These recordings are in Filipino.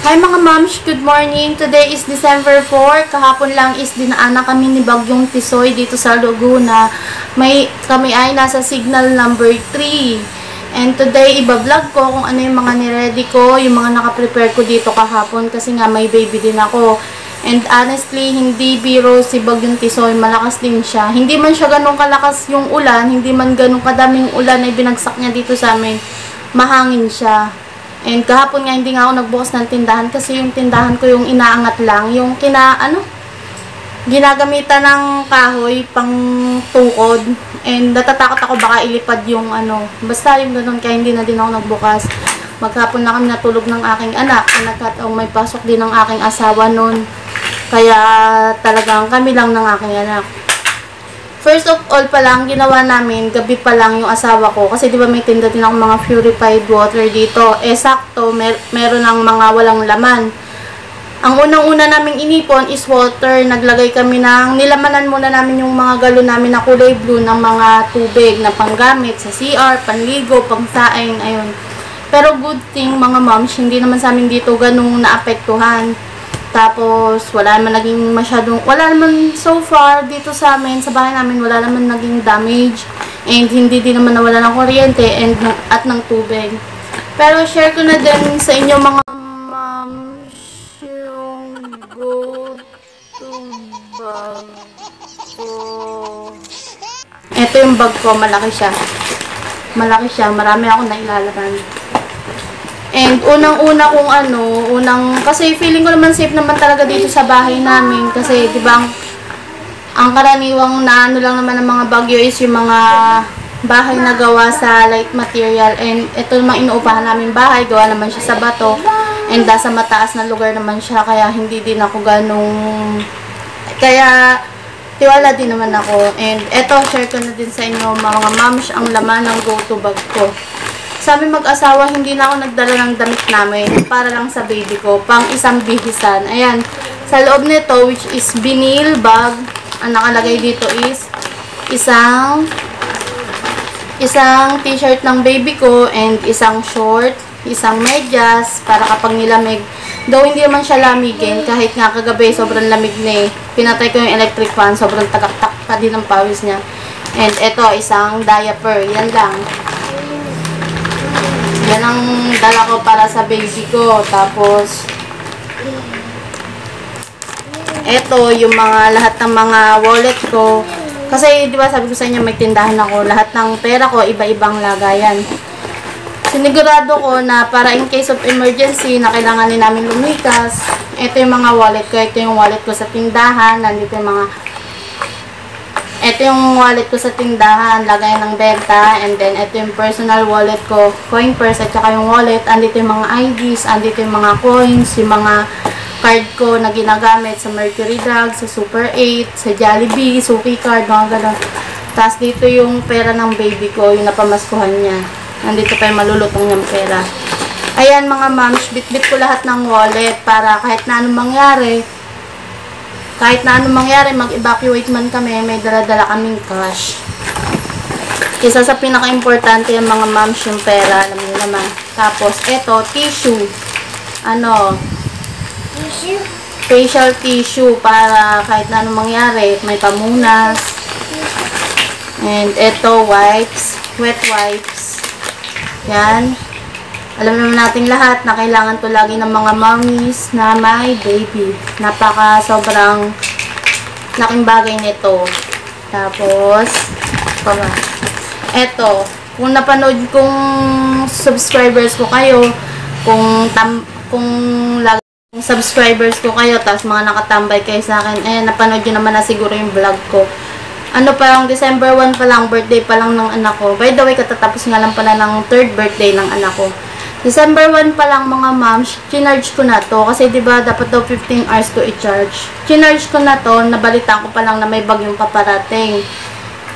Hi mga moms, good morning. Today is December 4. Kahapon lang is dinaanan kami ni Bagyong Tisoy dito sa Laguna. Kami ay nasa signal number 3. And today, iba-vlog ko kung ano yung mga niready ko, yung mga nakaprepare ko dito kahapon kasi nga may baby din ako. And honestly, hindi biro si Bagyong Tisoy, malakas din siya. Hindi man siya ganun kalakas yung ulan, hindi man ganun kadaming ulan na binagsak niya dito sa amin. Mahangin siya. And kahapon nga hindi nga ako nagbukas ng tindahan kasi yung tindahan ko yung inaangat lang, yung ginagamitan ng kahoy pang tukod. And natatakot ako baka ilipad yung basta yung ganun, kaya hindi na din ako nagbukas. Maghapon na kami natulog ng aking anak, may pasok din ng aking asawa nun. Kaya talagang kami lang ng aking anak. First of all pa lang, ginawa namin, gabi pa lang yung asawa ko. Kasi di ba may tinda din akong mga purified water dito. Sakto, meron ng mga walang laman. Ang unang-una naming inipon is water. Naglagay kami nilamanan muna namin yung mga galon namin na kulay blue ng mga tubig na panggamit sa CR, panligo, pangsaing, ayun. Pero good thing mga moms, hindi naman sa amin dito ganung naapektuhan. Tapos, wala naman so far dito sa amin, sa bahay namin, wala naman naging damage. And hindi din naman nawala ng kuryente at ng tubig. Pero, share ko na din sa inyo mga moms yung go-to bag ko. Ito yung bag ko, malaki siya. Marami akong nailalaman. And unang-una kung kasi feeling ko naman safe naman talaga dito sa bahay namin. Kasi, di ba, ang karaniwang lang naman ng mga bagyo is yung mga bahay na gawa sa light material. And ito naman inuupahan namin bahay, gawa naman siya sa bato. And nasa mataas na lugar naman siya, kaya hindi din ako kaya tiwala din naman ako. And eto, share ko na din sa inyo mga moms ang laman ng go-to bag ko. Sa aming mag-asawa, hindi na ako nagdala ng damit namin para lang sa baby ko, pang isang bihisan. Ayan, sa loob nito, which is vinyl bag, ang nakalagay dito is isang t-shirt ng baby ko and isang short, isang medyas para kapag nilamig. Though hindi naman siya lamigin, kahit nga kagabi sobrang lamig na eh. Pinatay ko yung electric fan, sobrang tagaktak pa din ang pawis niya. And ito, isang diaper, yan lang. Yan ang dala ko para sa baby ko. Tapos, eto, yung lahat ng mga wallet ko. Kasi, di ba, sabi ko sa inyo, may tindahan ako. Lahat ng pera ko, iba-ibang lagayan. Sinigurado ko na para in case of emergency, na kailangan din namin lumikas. Ito yung mga wallet ko. Ito yung wallet ko sa tindahan. Nandito yung ito yung wallet ko sa tindahan, lagay ng benta, and then ito yung personal wallet ko, coin purse, at saka yung wallet, andito yung mga IDs, andito yung mga coins, yung mga card ko na ginagamit sa Mercury Drug, sa Super 8, sa Jollibee, Suki card, mga gano'n. Tapos dito yung pera ng baby ko, yung napamaskuhan niya. Andito pa yung malulutong niyang pera. Ayan mga moms, bit-bit ko lahat ng wallet para kahit na anong mangyari, mag-evacuate man kami, may dala-dala kaming cash. Isa sa pinaka-importante yung mga moms yung pera, alam niyo naman. Tapos, eto, tissue. Tissue? Facial tissue para kahit na anong mangyari, may pamunas. And eto, wipes, wet wipes. Yan. Alam naman natin lahat na kailangan to lagi ng mga mommies na may baby. Sobrang laking bagay nito. Tapos, eto, kung napanood kong subscribers ko kayo, kung subscribers ko kayo, tapos mga nakatambay kayo sa akin, napanood nyo naman na siguro yung vlog ko. Parang December 1 pa lang, birthday pa lang ng anak ko. By the way, katatapos nga lang pala ng 3rd birthday ng anak ko. December 1 pa lang mga moms, chinarge ko na to. Kasi diba dapat daw 15 hours to i-charge. Chinarge ko na to, nabalitaan ko pa lang na may bagyong paparating.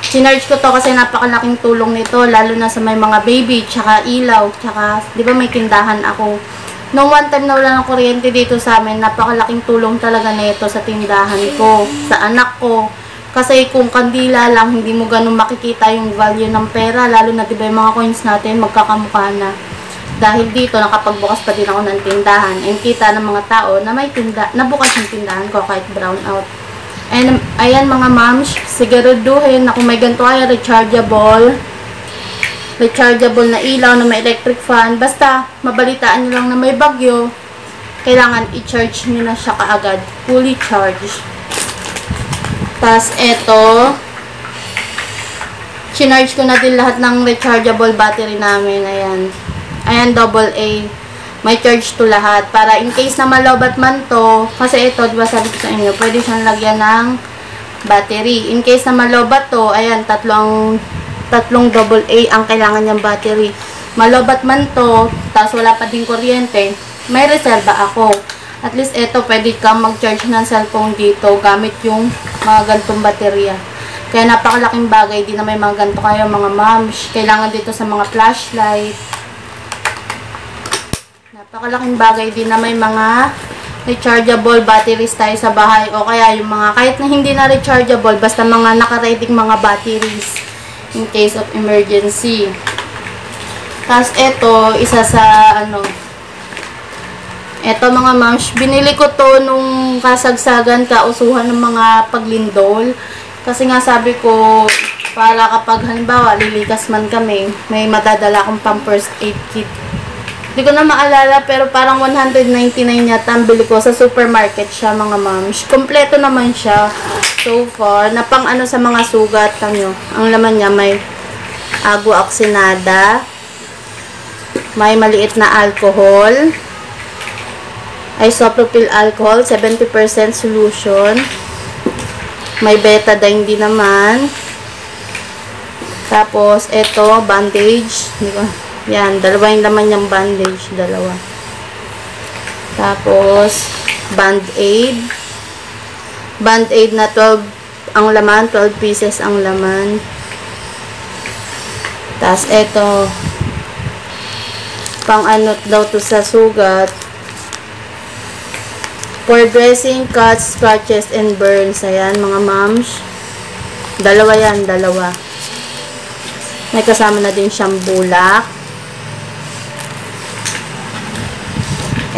Chinarge ko to kasi napakalaking tulong nito, lalo na sa may mga baby, tsaka ilaw, tsaka diba may tindahan ako. Nung one time na wala ng kuryente dito sa amin, napakalaking tulong talaga nito sa tindahan ko, sa anak ko. Kasi kung kandila lang, hindi mo ganun makikita yung value ng pera, lalo na diba yung mga coins natin, magkakamukha na. Dahil dito, nakapagbukas pa din ako ng tindahan. And kita ng mga tao na may nabukas yung tindahan ko kahit brown out. And ayan mga moms, siguraduhin na kung may ganito kaya rechargeable na ilaw na may electric fan. Basta, mabalitaan nyo lang na may bagyo. Kailangan i-charge nyo na siya kaagad. Fully charged. Tapos, eto, chinarge ko na din lahat ng rechargeable battery namin. Ayan. Ayan, AA. May charge to lahat. Para in case na malobat man to, kasi ito, diba sabi ko sa inyo, pwede siyang lagyan ng battery. In case na malobat to, ayan, tatlong AA ang kailangan niyang battery. Malobat man to, tapos wala pa din kuryente, may reserva ako. At least ito, pwede kang mag-charge ng cellphone dito gamit yung mga gantong baterya. Kaya napakalaking bagay, di na may mga ganito kayo mga moms. Kailangan dito sa mga flashlight. Napakalaking bagay din na may mga rechargeable batteries tayo sa bahay. O kaya yung mga, kahit na hindi na rechargeable, basta mga naka-ready mga batteries in case of emergency. Tapos ito, isa sa ito mga moms, binili ko to nung kasagsagan, kausuhan ng mga paglindol. Kasi nga sabi ko, para kapag halimbawa lilikas man kami, may madadala akong pang first aid kit. Hindi ko na maalala, pero parang 199 yata ang bili ko sa supermarket siya mga moms. Kompleto naman siya so far. Na pang sa mga sugat nyo. Ang laman niya may agu oxinada, may maliit na alcohol, isopropyl alcohol, 70% solution, may betadine din naman. Tapos, ito, bandage. Yan, dalawa yung laman niyang bandage. Dalawa. Tapos, band-aid. Band-aid na 12 ang laman. 12 pieces ang laman. Tapos, ito, pang daw to sa sugat. For dressing, cuts, scratches, and burns. Ayan, mga moms. Dalawa yan, dalawa. May kasama na din siyang bulak.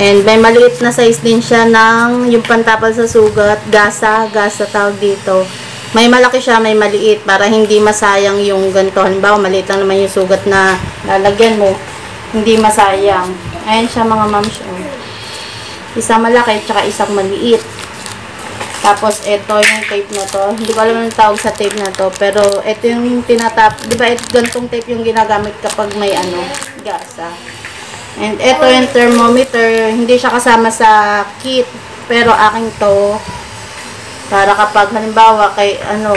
And may maliit na size din siya ng yung pantapal sa sugat. Gasa tawag dito. May malaki siya, may maliit. Para hindi masayang yung ganito. Halimbawa, maliit lang naman yung sugat na lalagyan mo. Hindi masayang. Ayan siya mga moms. Isang malaki, tsaka isang maliit. Tapos, ito yung tape na to. Hindi ko alam ang tawag sa tape na to. Pero, ito yung tinatap. Diba, gantong tape yung ginagamit kapag may gasa. And, ito yung thermometer. Hindi siya kasama sa kit. Pero, aking to. Para kapag, halimbawa,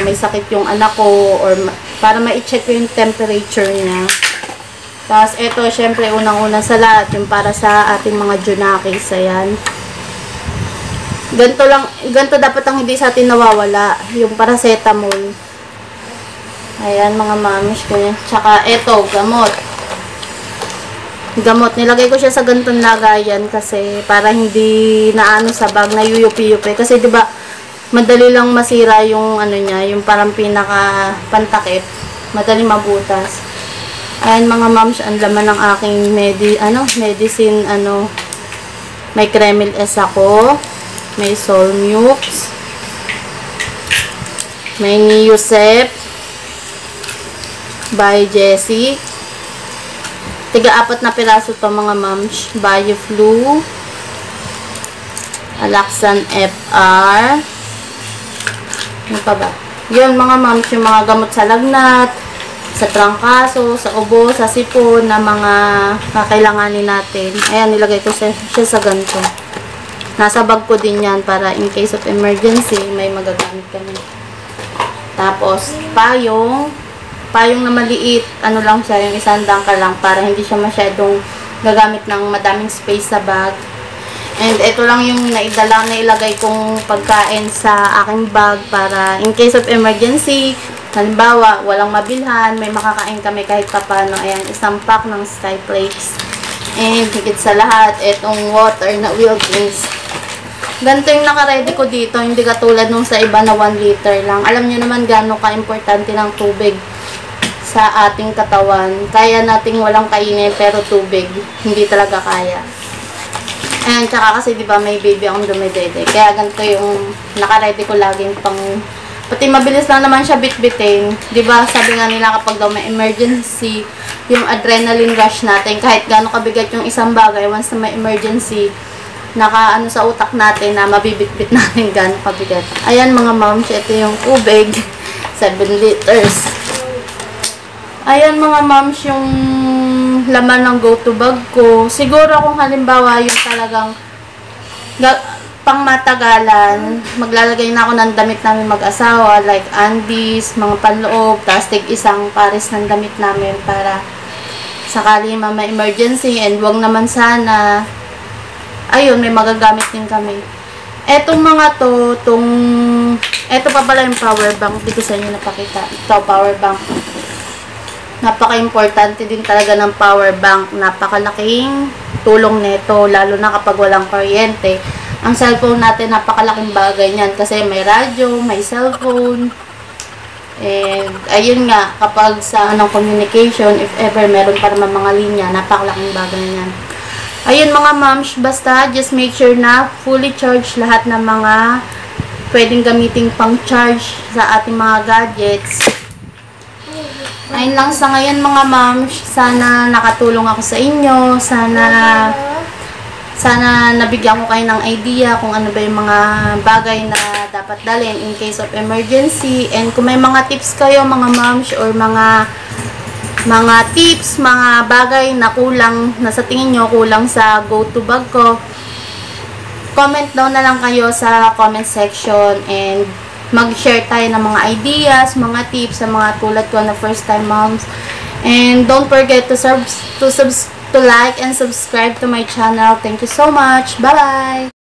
may sakit yung anak ko. Or, para ma-check ko yung temperature niya. Tapos, ito, syempre, unang-una sa lahat, yung para sa ating mga junakis, ayan. Ganito dapat ang hindi sa atin nawawala, yung paracetamol. Ayan, mga mamish ko yan. Tsaka, ito, gamot. Gamot, nilagay ko siya sa ganitong lagayan kasi para hindi sa bag, na yuyupi-yupi. Kasi, diba, madali lang masira yung, niya, yung parang pinaka-pantakip. Madali mabutas. Ayan mga moms, ang laman ng aking medicine, may Kremil S ako, may Solmux, may Neosep, by Jessie, tiga-4 na piraso to mga moms, BioFlu, Alaxan FR, ano pa ba? Yun mga moms, yung mga gamot sa lagnat, sa trangkaso, sa ubo, sa sipon, na mga kakailanganin natin. Ayan, nilagay ko siya sa ganito. Nasa bag ko din yan para in case of emergency, may magagamit kami. Tapos, payong na maliit, lang siya, yung isang dangkal lang para hindi siya masyadong gagamit ng madaming space sa bag. And ito lang yung nailagay kong pagkain sa aking bag para in case of emergency, halimbawa, walang mabilhan, may makakain kami kahit papano. Ayan, isang pack ng Sky Flakes. And higit sa lahat, itong water na Wilkins. Ganito yung naka-ready ko dito, hindi katulad nung sa iba na 1 liter lang. Alam nyo naman gano'ng ka-importante ng tubig sa ating katawan. Kaya nating walang kainin pero tubig, hindi talaga kaya. Ayan, tsaka kasi diba may baby akong dumidede. Kaya ganito yung nakaready ko laging pang... Pati mabilis lang naman siya bitbitin. Diba sabi nga nila kapag daw may emergency, yung adrenaline rush natin, kahit gaano kabigat yung isang bagay, once na may emergency, naka sa utak natin na mabibitbit natin gaano kabigat. Ayan mga moms, ito yung tubig. 7 liters. Ayan mga moms, yung laman ng go-to bag ko. Siguro kung halimbawa yung talagang pang matagalan, maglalagay na ako ng damit namin mag-asawa, like undies, mga panloob, tapos isang pares ng damit namin para sakali may emergency, and wag naman sana, ayun, may magagamit din kami. Etong mga to, eto pa pala yung power bank, dito sa inyo napakita. Ito, power bank. Napaka-importante din talaga ng power bank. Napakalaking tulong nito, lalo na kapag walang kuryente. Ang cellphone natin, napakalaking bagay niyan kasi may radyo, may cellphone. And, ayun nga, kapag sa communication, if ever meron pa naman mga linya, napakalaking bagay niyan. Ayun mga moms, basta just make sure na fully charged lahat ng mga pwedeng gamiting pang charge sa ating mga gadgets. Ayun lang sa ngayon mga moms, sana nakatulong ako sa inyo, sana nabigyan ko kayo ng idea kung ano ba yung mga bagay na dapat dalhin in case of emergency. And kung may mga tips kayo mga moms or mga tips, mga bagay na kulang, na sa tingin nyo kulang sa go-to bag ko, comment down na lang kayo sa comment section and mag-share tayo ng mga ideas, mga tips sa mga tulad ko na first time moms. And don't forget to like and subscribe to my channel. Thank you so much. Bye-bye!